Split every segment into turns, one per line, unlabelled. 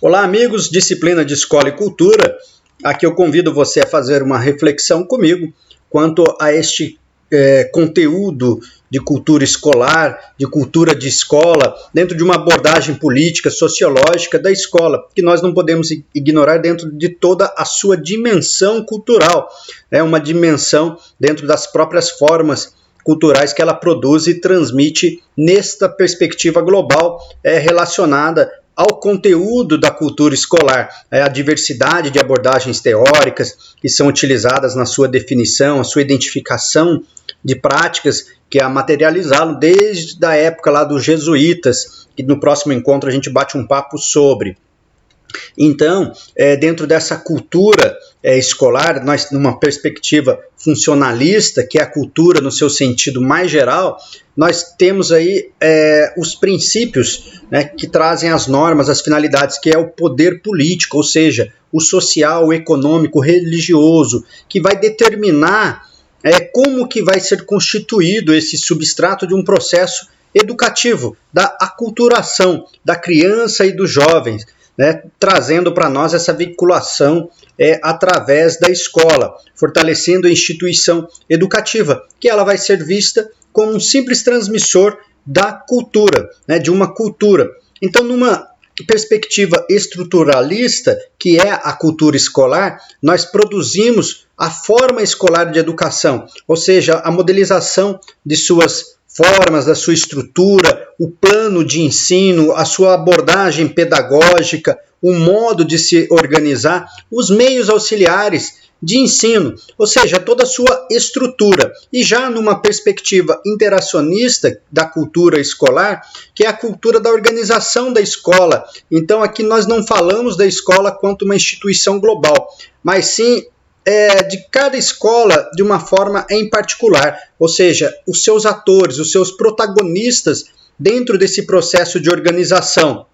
Olá, amigos, disciplina de Escola e Cultura. Aqui eu convido você a fazer uma reflexão comigo quanto a este conteúdo de cultura escolar, de cultura de escola, dentro de uma abordagem política, sociológica da escola, que nós não podemos ignorar dentro de toda a sua dimensão cultural, uma dimensão dentro das próprias formas culturais que ela produz e transmite nesta perspectiva global relacionada ao conteúdo da cultura escolar, a diversidade de abordagens teóricas que são utilizadas na sua definição, a sua identificação de práticas, que é a materializá-lo desde a época lá dos jesuítas, que no próximo encontro a gente bate um papo sobre. Então, dentro dessa cultura escolar, nós, numa perspectiva funcionalista, que é a cultura no seu sentido mais geral, nós temos aí os princípios, que trazem as normas, as finalidades, que é o poder político, ou seja, o social, o econômico, o religioso, que vai determinar como que vai ser constituído esse substrato de um processo educativo, da aculturação da criança e dos jovens, trazendo para nós essa vinculação através da escola, fortalecendo a instituição educativa, que ela vai ser vista como um simples transmissor da cultura, de uma cultura. Então, numa perspectiva estruturalista, que é a cultura escolar, nós produzimos a forma escolar de educação, ou seja, a modelização de suas formas, da sua estrutura, o plano de ensino, a sua abordagem pedagógica, o modo de se organizar, os meios auxiliares de ensino, ou seja, toda a sua estrutura. E já numa perspectiva interacionista da cultura escolar, que é a cultura da organização da escola. Então aqui nós não falamos da escola quanto uma instituição global, mas sim de cada escola de uma forma em particular, ou seja, os seus atores, os seus protagonistas dentro desse processo de organização,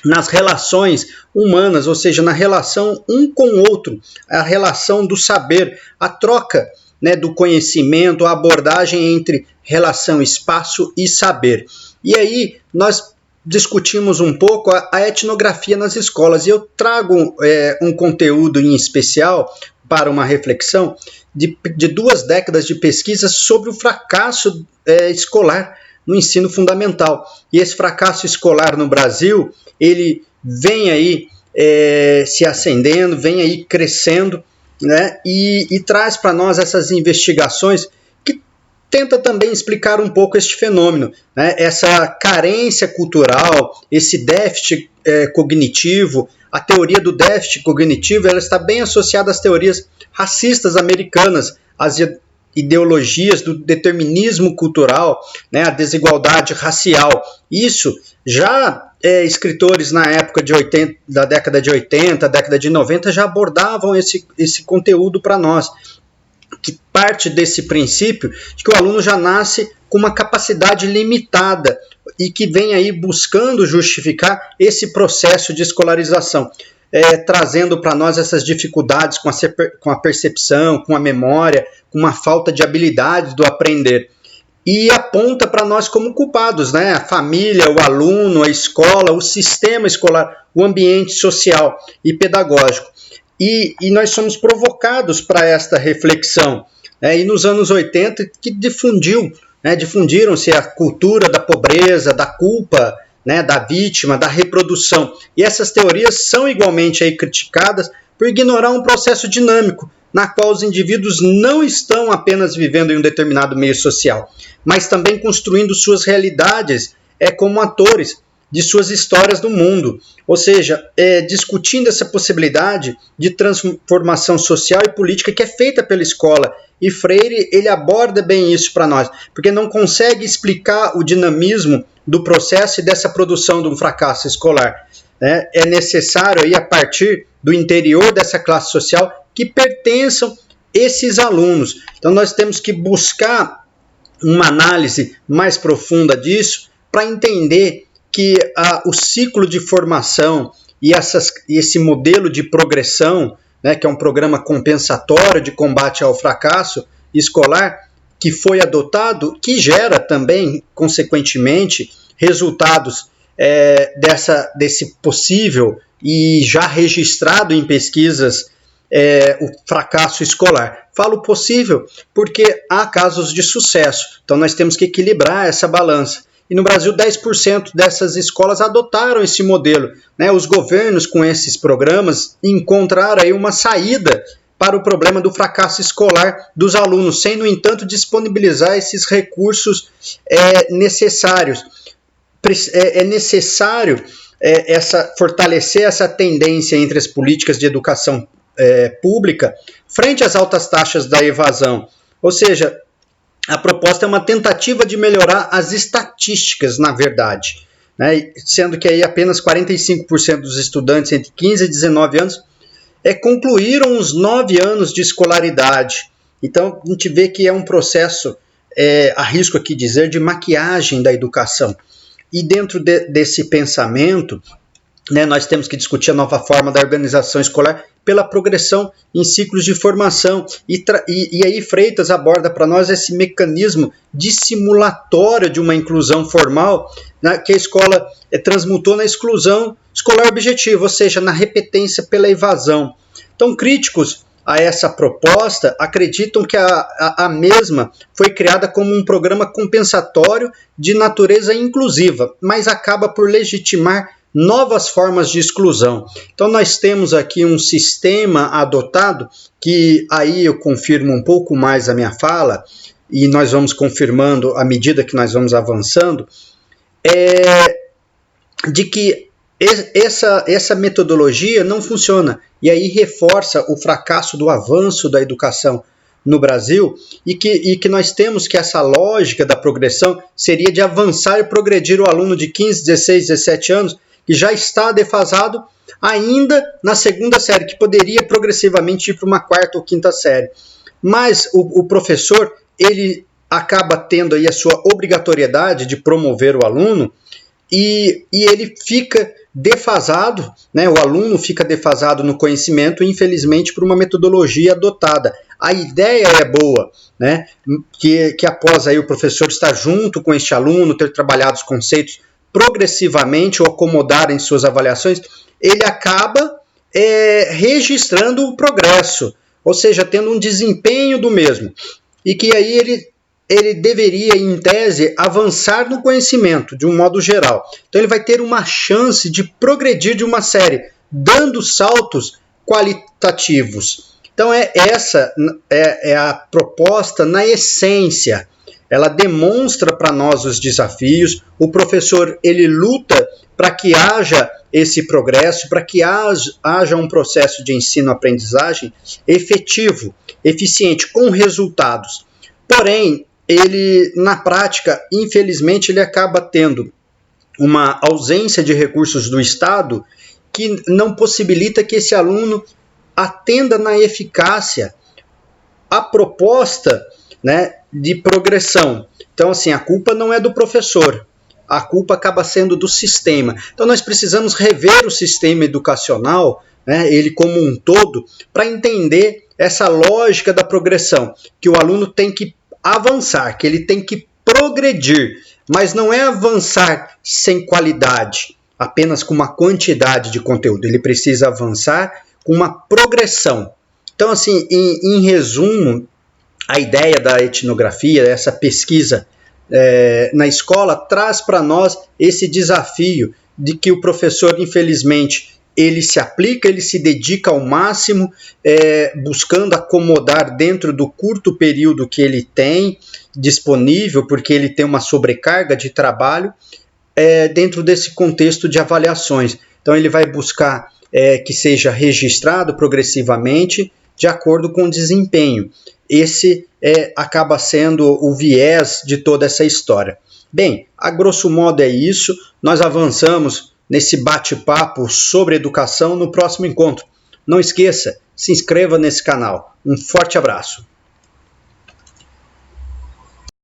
nas relações humanas, ou seja, na relação um com o outro, a relação do saber, a troca do conhecimento, a abordagem entre relação, espaço e saber. E aí nós discutimos um pouco a etnografia nas escolas, e eu trago um conteúdo em especial para uma reflexão de 2 décadas de pesquisa sobre o fracasso escolar no ensino fundamental. E esse fracasso escolar no Brasil, ele vem aí se acendendo, vem aí crescendo, e traz para nós essas investigações que tenta também explicar um pouco este fenômeno, essa carência cultural, esse déficit cognitivo. A teoria do déficit cognitivo ela está bem associada às teorias racistas americanas, às ideologias do determinismo cultural, a desigualdade racial. Isso já escritores na época da década de 80, década de 90 já abordavam esse conteúdo para nós, que parte desse princípio de que o aluno já nasce com uma capacidade limitada e que vem aí buscando justificar esse processo de escolarização, trazendo para nós essas dificuldades com a percepção, com a memória, com uma falta de habilidade do aprender. E aponta para nós como culpados, a família, o aluno, a escola, o sistema escolar, o ambiente social e pedagógico. E nós somos provocados para esta reflexão. E nos anos 80 que difundiram-se a cultura da pobreza, da culpa, da vítima, da reprodução. E essas teorias são igualmente aí criticadas por ignorar um processo dinâmico, na qual os indivíduos não estão apenas vivendo em um determinado meio social, mas também construindo suas realidades como atores de suas histórias do mundo, ou seja, discutindo essa possibilidade de transformação social e política que é feita pela escola. E Freire ele aborda bem isso para nós, porque não consegue explicar o dinamismo do processo e dessa produção de um fracasso escolar. É necessário, aí, a partir do interior dessa classe social, que pertençam esses alunos. Então nós temos que buscar uma análise mais profunda disso para entender que o ciclo de formação e esse modelo de progressão, que é um programa compensatório de combate ao fracasso escolar, que foi adotado, que gera também, consequentemente, resultados desse possível e já registrado em pesquisas o fracasso escolar. Falo possível porque há casos de sucesso, então nós temos que equilibrar essa balança. E no Brasil, 10% dessas escolas adotaram esse modelo, né? Os governos, com esses programas, encontraram aí uma saída para o problema do fracasso escolar dos alunos, sem, no entanto, disponibilizar esses recursos necessários. É necessário fortalecer essa tendência entre as políticas de educação pública frente às altas taxas da evasão. Ou seja, a proposta é uma tentativa de melhorar as estatísticas, na verdade, né? Sendo que aí apenas 45% dos estudantes entre 15 e 19 anos concluíram os 9 anos de escolaridade. Então, a gente vê que é um processo, arrisco aqui dizer, de maquiagem da educação. E dentro desse pensamento, né, nós temos que discutir a nova forma da organização escolar pela progressão em ciclos de formação. E aí Freitas aborda para nós esse mecanismo dissimulatório de uma inclusão formal, né, que a escola transmutou na exclusão escolar objetiva, ou seja, na repetência pela evasão. Então, críticos a essa proposta acreditam que a mesma foi criada como um programa compensatório de natureza inclusiva, mas acaba por legitimar novas formas de exclusão. Então nós temos aqui um sistema adotado, que aí eu confirmo um pouco mais a minha fala, e nós vamos confirmando à medida que nós vamos avançando, de que essa metodologia não funciona, e aí reforça o fracasso do avanço da educação no Brasil, e que nós temos que essa lógica da progressão seria de avançar e progredir o aluno de 15, 16, 17 anos, que já está defasado ainda na segunda série, que poderia progressivamente ir para uma quarta ou quinta série. Mas o professor, ele acaba tendo aí a sua obrigatoriedade de promover o aluno, e ele fica defasado, né? O aluno fica defasado no conhecimento, infelizmente, por uma metodologia adotada. A ideia é boa, né? Que após aí o professor estar junto com este aluno, ter trabalhado os conceitos progressivamente ou acomodar em suas avaliações, ele acaba registrando o progresso, ou seja, tendo um desempenho do mesmo, e que aí ele deveria, em tese, avançar no conhecimento, de um modo geral. Então ele vai ter uma chance de progredir de uma série, dando saltos qualitativos. Então essa é a proposta na essência. Ela demonstra para nós os desafios, o professor ele luta para que haja esse progresso, para que haja um processo de ensino-aprendizagem efetivo, eficiente, com resultados. Porém, ele, na prática, infelizmente, ele acaba tendo uma ausência de recursos do Estado que não possibilita que esse aluno atenda na eficácia a proposta, né, de progressão. Então, assim, a culpa não é do professor, a culpa acaba sendo do sistema. Então, nós precisamos rever o sistema educacional, né, ele como um todo, para entender essa lógica da progressão, que o aluno tem que avançar, que ele tem que progredir, mas não é avançar sem qualidade, apenas com uma quantidade de conteúdo. Ele precisa avançar com uma progressão. Então, assim, em resumo, a ideia da etnografia, essa pesquisa na escola, traz para nós esse desafio de que o professor, infelizmente, ele se aplica, ele se dedica ao máximo, buscando acomodar dentro do curto período que ele tem disponível, porque ele tem uma sobrecarga de trabalho, dentro desse contexto de avaliações. Então ele vai buscar que seja registrado progressivamente de acordo com o desempenho. Esse acaba sendo o viés de toda essa história. Bem, a grosso modo é isso. Nós avançamos nesse bate-papo sobre educação no próximo encontro. Não esqueça, se inscreva nesse canal. Um forte abraço.